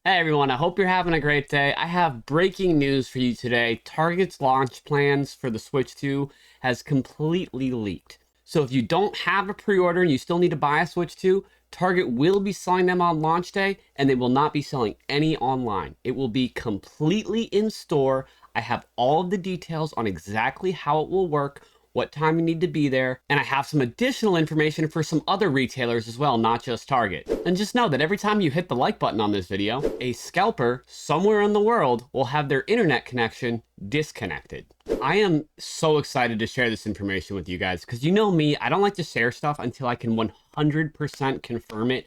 Hey everyone, I hope you're having a great day. I have breaking news for you today. Target's launch plans for the Switch 2 has completely leaked. So if you don't have a pre-order and you still need to buy a Switch 2, Target will be selling them on launch day and they will not be selling any online. It will be completely in store. I have all of the details on exactly how it will work, what time you need to be there, and I have some additional information for some other retailers as well, not just Target. And just know that every time you hit the like button on this video, a scalper somewhere in the world will have their internet connection disconnected. I am so excited to share this information with you guys because you know me, I don't like to share stuff until I can 100% confirm it.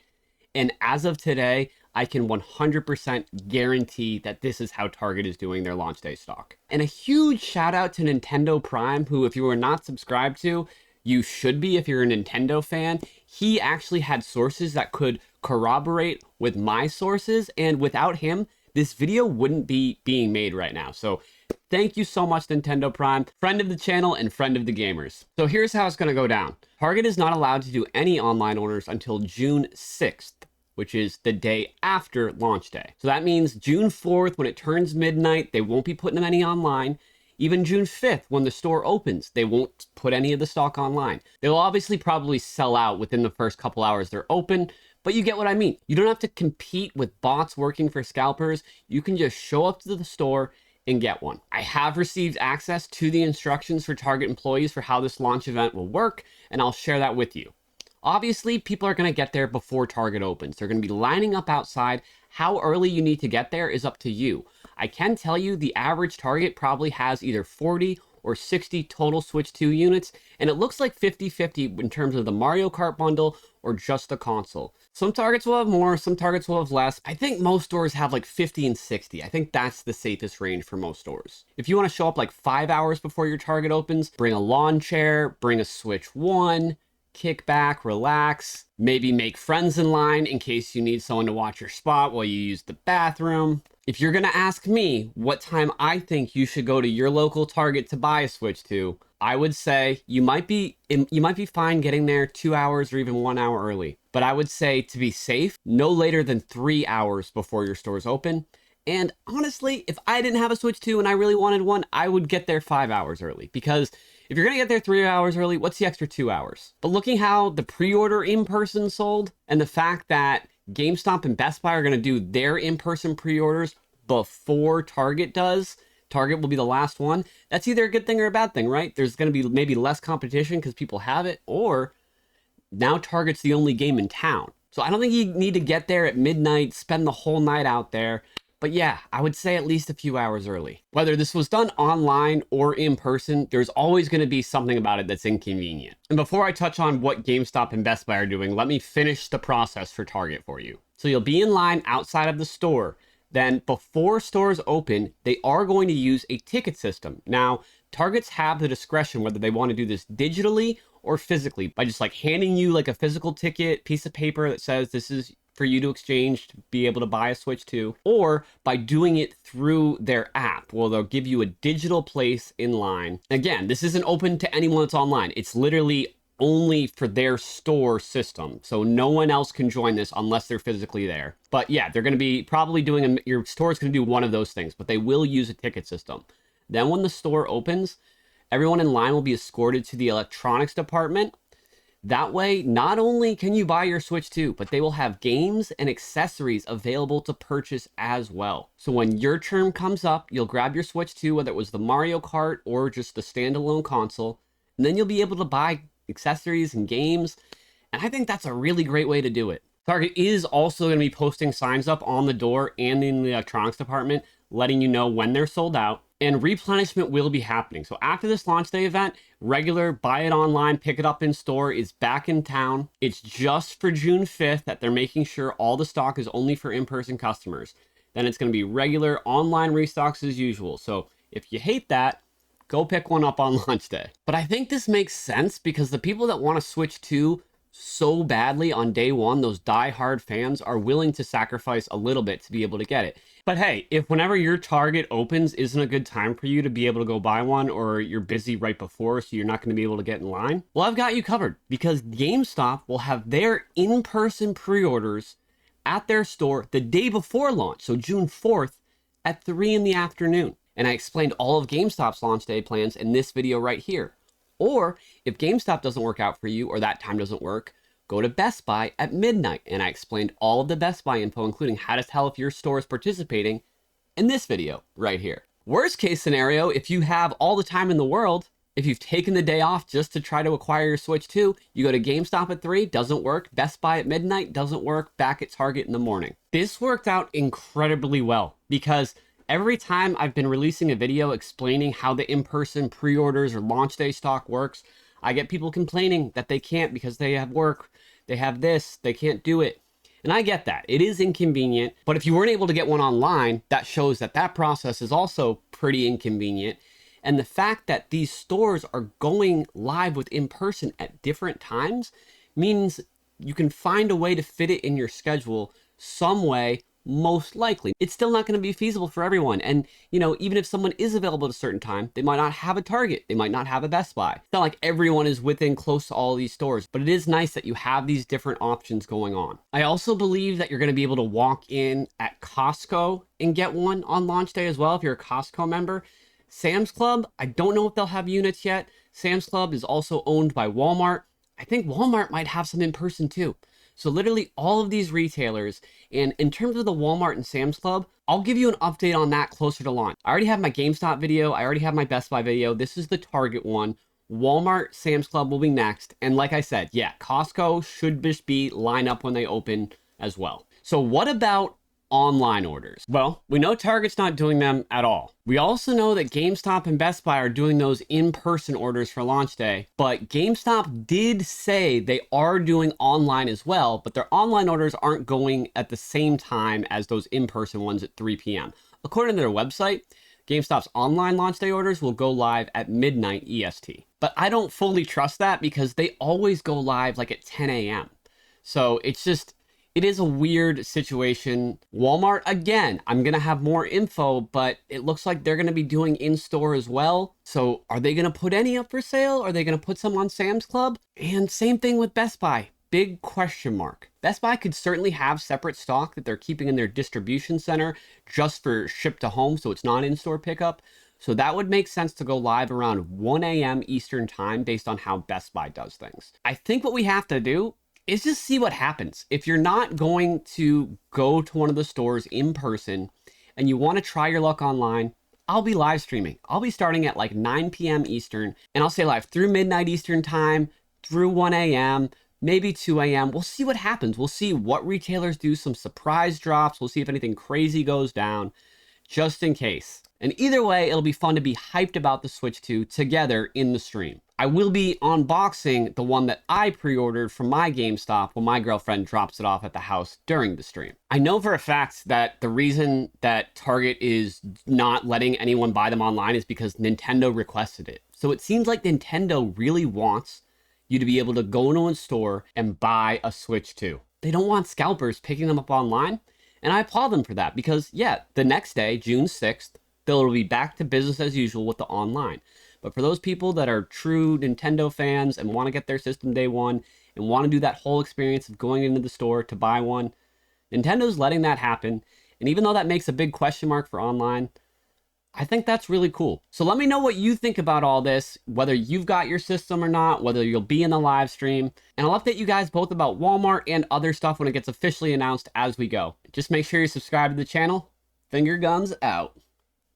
And as of today, I can 100% guarantee that this is how Target is doing their launch day stock. And a huge shout out to Nintendo Prime, who if you are not subscribed to, you should be if you're a Nintendo fan. He actually had sources that could corroborate with my sources, and without him, this video wouldn't be being made right now. So thank you so much, Nintendo Prime, friend of the channel and friend of the gamers. So here's how it's gonna go down. Target is not allowed to do any online orders until June 6th. Which is the day after launch day. So that means June 4th, when it turns midnight, they won't be putting any online. Even June 5th, when the store opens, they won't put any of the stock online. They'll obviously probably sell out within the first couple hours they're open, but you get what I mean. You don't have to compete with bots working for scalpers. You can just show up to the store and get one. I have received access to the instructions for Target employees for how this launch event will work, and I'll share that with you. Obviously, people are going to get there before Target opens. They're going to be lining up outside. How early you need to get there is up to you. I can tell you the average Target probably has either 40 or 60 total Switch 2 units, and it looks like 50-50 in terms of the Mario Kart bundle or just the console. Some Targets will have more, some Targets will have less. I think most stores have like 50 and 60. I think that's the safest range for most stores. If you want to show up like 5 hours before your Target opens, bring a lawn chair, bring a Switch 1, kick back, relax, maybe make friends in line in case you need someone to watch your spot while you use the bathroom. If you're gonna ask me what time I think you should go to your local Target to buy a Switch 2, I would say you might be fine getting there 2 hours or even 1 hour early. But I would say to be safe, no later than 3 hours before your stores open. And honestly, if I didn't have a Switch 2 and I really wanted one, I would get there 5 hours early because if you're gonna get there 3 hours early, what's the extra 2 hours? But looking how the pre-order in-person sold and the fact that GameStop and Best Buy are gonna do their in-person pre-orders before Target does, Target will be the last one. That's either a good thing or a bad thing, right? There's gonna be maybe less competition because people have it, or now Target's the only game in town. So I don't think you need to get there at midnight, spend the whole night out there. But yeah, I would say at least a few hours early. Whether this was done online or in person, there's always going to be something about it that's inconvenient. And before I touch on what GameStop and Best Buy are doing, let me finish the process for Target for you. So you'll be in line outside of the store. Then before stores open, they are going to use a ticket system. Now, Targets have the discretion whether they want to do this digitally or physically by just like handing you like a physical ticket, piece of paper that says this is for you to exchange to be able to buy a Switch 2, or by doing it through their app. Well, they'll give you a digital place in line. Again, this isn't open to anyone that's online. It's literally only for their store system. So no one else can join this unless they're physically there. But yeah, they're going to be probably doing, your store is going to do one of those things, but they will use a ticket system. Then when the store opens, everyone in line will be escorted to the electronics department. That way, not only can you buy your Switch 2, but they will have games and accessories available to purchase as well. So when your turn comes up, you'll grab your Switch 2, whether it was the Mario Kart or just the standalone console, and then you'll be able to buy accessories and games. And I think that's a really great way to do it. Target is also going to be posting signs up on the door and in the electronics department, letting you know when they're sold out. And replenishment will be happening. So after this launch day event, regular buy it online, pick it up in store is back in town. It's just for June 5th that they're making sure all the stock is only for in-person customers. Then it's going to be regular online restocks as usual. So if you hate that, go pick one up on launch day. But I think this makes sense because the people that want to switch to so badly on day one, those die-hard fans are willing to sacrifice a little bit to be able to get it. But hey, if whenever your Target opens isn't a good time for you to be able to go buy one, or you're busy right before so you're not going to be able to get in line, well, I've got you covered because GameStop will have their in-person pre-orders at their store the day before launch, so June 4th at 3 in the afternoon. And I explained all of GameStop's launch day plans in this video right here. Or if GameStop doesn't work out for you or that time doesn't work, go to Best Buy at midnight. And I explained all of the Best Buy info, including how to tell if your store is participating in this video right here. Worst case scenario, if you have all the time in the world, if you've taken the day off just to try to acquire your Switch 2, you go to GameStop at 3, doesn't work. Best Buy at midnight, doesn't work. Back at Target in the morning. This worked out incredibly well because every time I've been releasing a video explaining how the in-person pre-orders or launch day stock works, I get people complaining that they can't because they have work, they have this, they can't do it. And I get that. It is inconvenient, but if you weren't able to get one online, that shows that that process is also pretty inconvenient. And the fact that these stores are going live with in-person at different times means you can find a way to fit it in your schedule some way, most likely. It's still not going to be feasible for everyone. And, you know, even if someone is available at a certain time, they might not have a Target. They might not have a Best Buy. It's not like everyone is within close to all these stores, but it is nice that you have these different options going on. I also believe that you're going to be able to walk in at Costco and get one on launch day as well if you're a Costco member. Sam's Club, I don't know if they'll have units yet. Sam's Club is also owned by Walmart. I think Walmart might have some in person too. So literally all of these retailers, and in terms of the Walmart and Sam's Club, I'll give you an update on that closer to launch. I already have my GameStop video. I already have my Best Buy video. This is the Target one. Walmart, Sam's Club will be next. And like I said, yeah, Costco should just be line up when they open as well. So what about online orders? Well, we know Target's not doing them at all. We also know that GameStop and Best Buy are doing those in-person orders for launch day, but GameStop did say they are doing online as well, but their online orders aren't going at the same time as those in-person ones at 3 p.m. According to their website, GameStop's online launch day orders will go live at midnight EST. But I don't fully trust that because they always go live like at 10 a.m. So it is a weird situation. Walmart, again, I'm going to have more info, but it looks like they're going to be doing in-store as well. So are they going to put any up for sale? Are they going to put some on Sam's Club? And same thing with Best Buy. Big question mark. Best Buy could certainly have separate stock that they're keeping in their distribution center just for ship to home, so it's not in-store pickup. So that would make sense to go live around 1 a.m. Eastern time based on how Best Buy does things. I think what we have to do is just see what happens. If you're not going to go to one of the stores in person and you want to try your luck online, I'll be live streaming. I'll be starting at like 9 p.m. Eastern, and I'll stay live through midnight Eastern time, through 1 a.m., maybe 2 a.m. We'll see what happens. We'll see what retailers do some surprise drops. We'll see if anything crazy goes down, just in case. And either way, it'll be fun to be hyped about the Switch 2 together in the stream. I will be unboxing the one that I pre-ordered from my GameStop when my girlfriend drops it off at the house during the stream. I know for a fact that the reason that Target is not letting anyone buy them online is because Nintendo requested it. So it seems like Nintendo really wants you to be able to go into a store and buy a Switch 2. They don't want scalpers picking them up online, and I applaud them for that because, yeah, the next day, June 6th, they'll be back to business as usual with the online. But for those people that are true Nintendo fans and want to get their system day one and want to do that whole experience of going into the store to buy one, Nintendo's letting that happen. And even though that makes a big question mark for online, I think that's really cool. So let me know what you think about all this, whether you've got your system or not, whether you'll be in the live stream. And I'll update you guys both about Walmart and other stuff when it gets officially announced as we go. Just make sure you subscribe to the channel. Finger guns out.